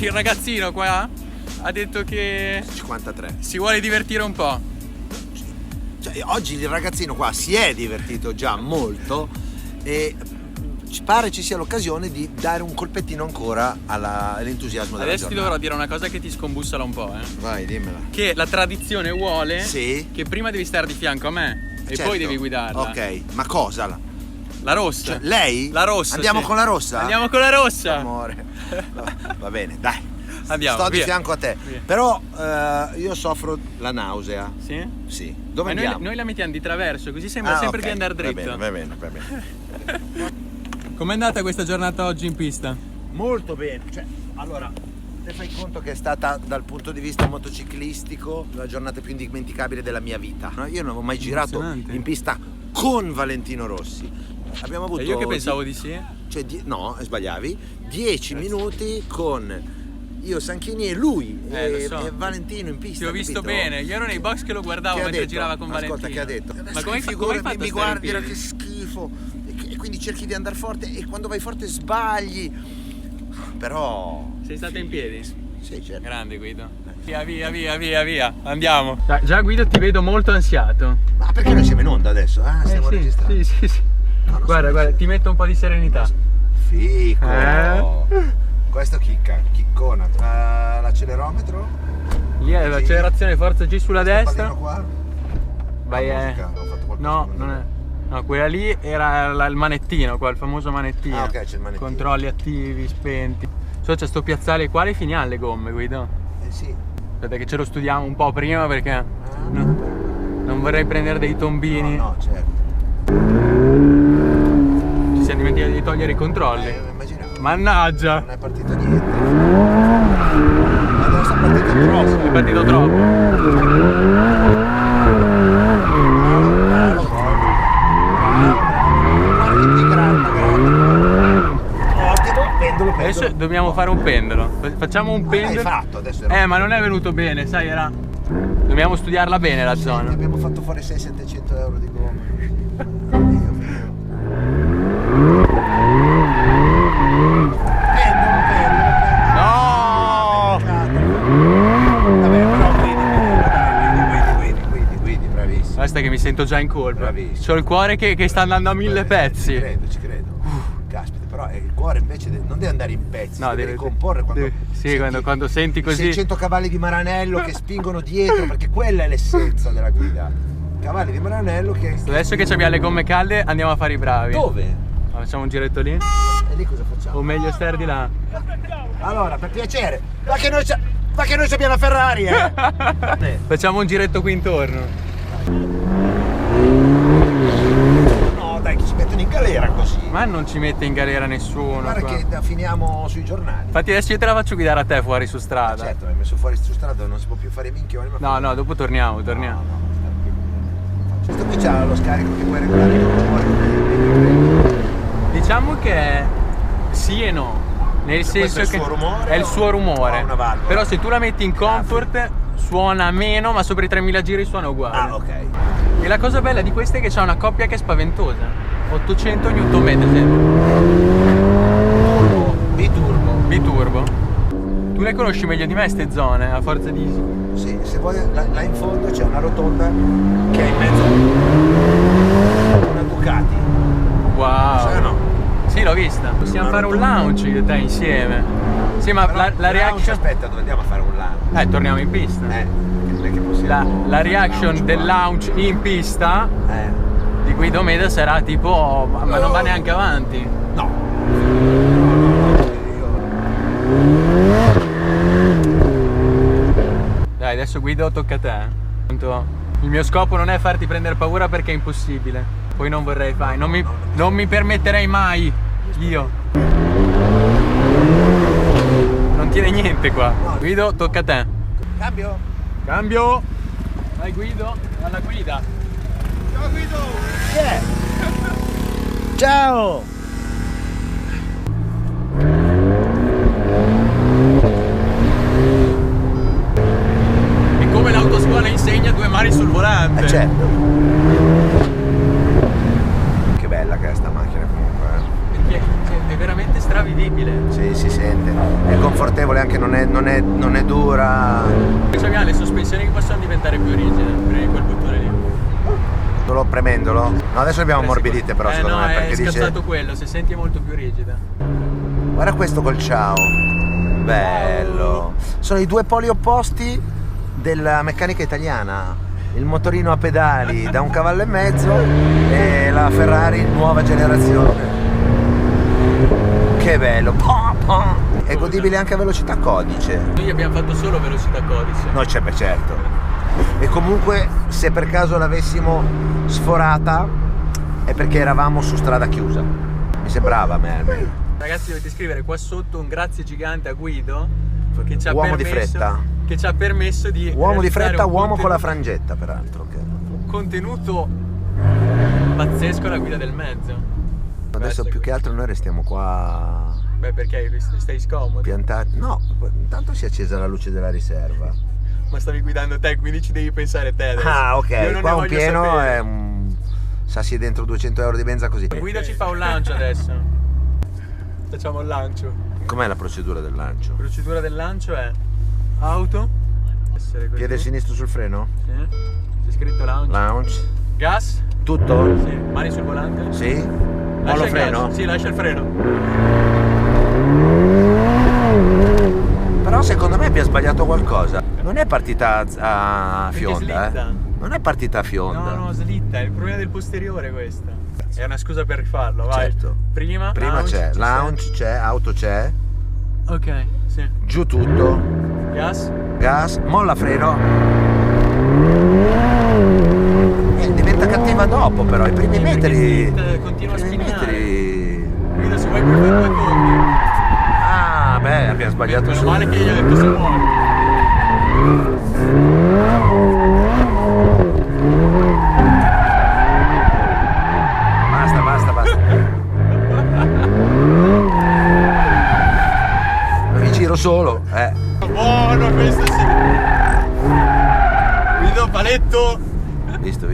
il ragazzino qua ha detto che 53. si vuole divertire un po'. Cioè, oggi il ragazzino qua si è divertito già molto e ci pare ci sia l'occasione di dare un colpettino ancora all'entusiasmo della Adesso ti giornata. dovrò dire una cosa che ti scombussala un po', Vai, dimmela. Che la tradizione vuole Sì. che prima devi stare di fianco a me e Certo. poi devi guidarla. Ok, ma cosa? La rossa. Cioè, lei? La rossa. Andiamo sì. con la rossa? Andiamo con la rossa. Amore. Va bene, dai. Andiamo. Sto via. di fianco a te. Via. Però io soffro la nausea. Sì? Sì. Dove Ma andiamo? noi la mettiamo di traverso, così sembra sempre ok. di andare dritto. Va bene. Com'è andata questa giornata oggi in pista? Molto bene. Cioè, allora, te fai conto che è stata dal punto di vista motociclistico la giornata più indimenticabile della mia vita. No, io non avevo mai girato Emozionante. in pista con Valentino Rossi. Abbiamo avuto E io che pensavo di sì. cioè, no, sbagliavi. 10 minuti con io, Sanchini e lui Lo so. e Valentino in pista. Ti ho visto capito? bene, io ero nei box che lo guardavo Che ha mentre detto? girava con Ascolta, Valentino. che ha detto? Ma come hai fatto mi a stare in guardi, piedi? che schifo. E quindi cerchi di andare forte e quando vai forte sbagli. Però Sei stato in piedi? sì, certo. Grande Guido. Via. Andiamo. Già Guido ti vedo molto ansiato. Ma perché noi siamo in onda adesso? Ah, stiamo registrando. Sì. No, non Guarda, ti metto un po' di serenità. Fico. Questo chiccona. L'accelerometro. Lì è l'accelerazione forza G sulla destra. Pallino qua. Vai, musica, ho fatto qualcosa no, con non è. No, quella lì era il manettino qua, il famoso manettino. Ah, ok, c'è il manettino. Controlli attivi, spenti. C'è sto piazzale qua, e finiamo le gomme, Guido. Sì. Aspetta che ce lo studiamo un po' prima perché non vorrei prendere dei tombini. No, certo. Ci siamo dimenticati di togliere i controlli. Immaginavo. Mannaggia! Non è partito niente. Adesso è partito troppo. È partito troppo. Pendolo. Adesso dobbiamo fare un pendolo. Facciamo un L'hai pendolo. fatto adesso. Ma non è venuto bene, sai, era. Dobbiamo studiarla bene la zona. Abbiamo fatto fuori 600-700 euro di gomma. No! Vabbè, però guidi, bravissimo. Basta che mi sento già in colpa. Bravissimo. C'ho il cuore che sta andando a 1000 pezzi. Ci credo. Caspita, però il cuore invece non deve andare in pezzi, No, deve ricomporre quando quando senti così. 600 cavalli di Maranello che spingono dietro, perché quella è l'essenza della guida. Cavalli di Maranello che Adesso che abbiamo le gomme calde andiamo a fare i bravi. Dove? Facciamo un giretto lì? E lì cosa facciamo? O meglio star di là? Allora, per piacere, ma che noi abbiamo la Ferrari, Facciamo un giretto qui intorno. No, dai, che ci mettono in galera così. Ma non ci mette in galera nessuno. Guarda qua. che finiamo sui giornali. Infatti adesso io te la faccio guidare a te fuori su strada. Certo, mi hai messo fuori su strada, non si può più fare minchioni. Ma No, dopo torniamo. No, questo qui c'ha lo scarico che puoi regolare il rumore. Diciamo che è sì e no. Nel senso è il che suo rumore è il suo rumore. o una valvola? Però se tu la metti in comfort suona meno, ma sopra i 3000 giri suona uguale. Ah, ok. E la cosa bella di questa è che c'ha una coppia che è spaventosa. 800 Nm sempre. Biturbo. Tu le conosci meglio di me ste zone, a forza di. Sì, se vuoi là in fondo c'è una rotonda che è in mezzo a una Ducati. Wow. Sai o no? Sì, l'ho vista. Possiamo fare un lounge io e te insieme. Sì, ma Però la reaction. Aspetta, dove andiamo a fare un lounge? Torniamo in pista. Non è che possiamo La reaction del lounge in pista di Guido Meda sarà tipo. Ma non va neanche avanti. No. Dai, adesso Guido tocca a te. Appunto, il mio scopo non è farti prendere paura perché è impossibile. Poi non vorrei fare. Non mi permetterei mai. Io. Non tiene niente qua. Guido, tocca a te. Cambio. Vai Guido, alla guida. Ciao Guido! Ciao! E come l'autoscuola insegna, 2 mani sul volante. Certo. Che bella che è sta macchina comunque. Perché è veramente stravivibile. Sì, si sente. È confortevole, anche non è dura. Poi abbiamo le sospensioni che possono diventare più rigide per quel bottone lì. Solo premendolo? No, adesso le abbiamo ammorbidite però secondo no, me, perché è dice... scazzato quello, si sente molto più rigida. Guarda questo col ciao. Bello. Sono i due poli opposti della meccanica italiana. Il motorino a pedali da 1,5 cavalli e la Ferrari nuova generazione. Che bello. È godibile anche a velocità codice. Noi abbiamo fatto solo velocità codice. No, certo. E comunque se per caso l'avessimo sforata è perché eravamo su strada chiusa. Mi sembrava a me almeno. Ragazzi, dovete scrivere qua sotto un grazie gigante a Guido che ci ha Uomo permesso, di fretta. che ci ha permesso di Uomo di fretta, un uomo con la contenuto- frangetta peraltro. un contenuto pazzesco alla guida del mezzo. Adesso più che altro noi restiamo qua Beh, perché stai scomodo? piantati. No, intanto si è accesa la luce della riserva. Ma stavi guidando te, quindi ci devi pensare te adesso. Ah, Io ok, non qua ne un voglio pieno sapere. è un... Sassi dentro 200 euro di benza così. Guido ci fa un lancio adesso. Facciamo il lancio. Com'è la procedura del lancio? La procedura del lancio è auto, essere così. Piede sinistro sul freno? Sì. C'è scritto launch. Launch. Gas. Tutto? Sì. Mani sul volante. Sì? Lascia Mollo il freno? gas. Sì, lascia il freno. Però secondo me abbia sbagliato qualcosa. Non è partita a Perché fionda, slitta. Non è partita a fionda. No, slitta, è il problema del posteriore questa. È una scusa per rifarlo, vai. Certo. Prima Prima c'è ci launch, c'è auto, c'è sei. Ok, sì. giù tutto, Gas. gas, molla freno. Diventa cattiva dopo però, i primi Sì, perché metri. slitta, continua a i primi spinare. metri. Guido, se vuoi puoi fare 2 conti. Ah, beh, abbiamo sbagliato Meno su. male che gli ho detto si muore. Basta. Mi giro solo, Buono questo sì. Guido, paletto. Visto.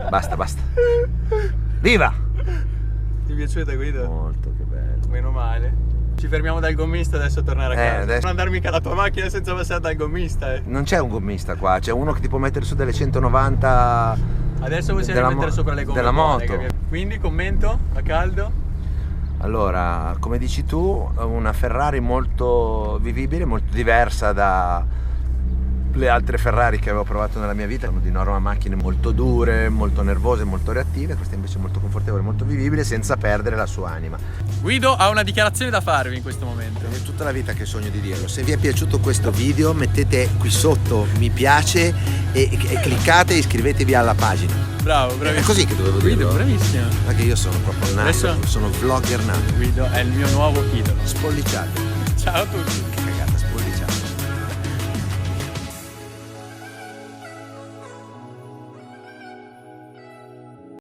Basta. Viva! Ti è piaciuta Guido? Molto, che bello. Meno male. Ci fermiamo dal gommista adesso a tornare a casa. Adesso- Non andare mica la tua macchina senza passare dal gommista. Non c'è un gommista qua, c'è uno che ti può mettere su delle 190 Adesso possiamo della mettere sopra le gomme della buone, moto. capito? Quindi commento a caldo. Allora, come dici tu, una Ferrari molto vivibile, molto diversa da le altre Ferrari che avevo provato nella mia vita. Sono di norma macchine molto dure, molto nervose, molto reattive. Questa invece è molto confortevole, molto vivibile, senza perdere la sua anima. Guido ha una dichiarazione da farvi in questo momento. È tutta la vita che sogno di dirlo. Se vi è piaciuto questo video mettete qui sotto mi piace e cliccate e iscrivetevi alla pagina. Bravo, È bravissimo. così che dovevo Guido, dirlo. bravissimo. Perché io sono proprio nato, Adesso- sono vlogger nato. Guido è il mio nuovo idolo. Spolliciate. Ciao a tutti.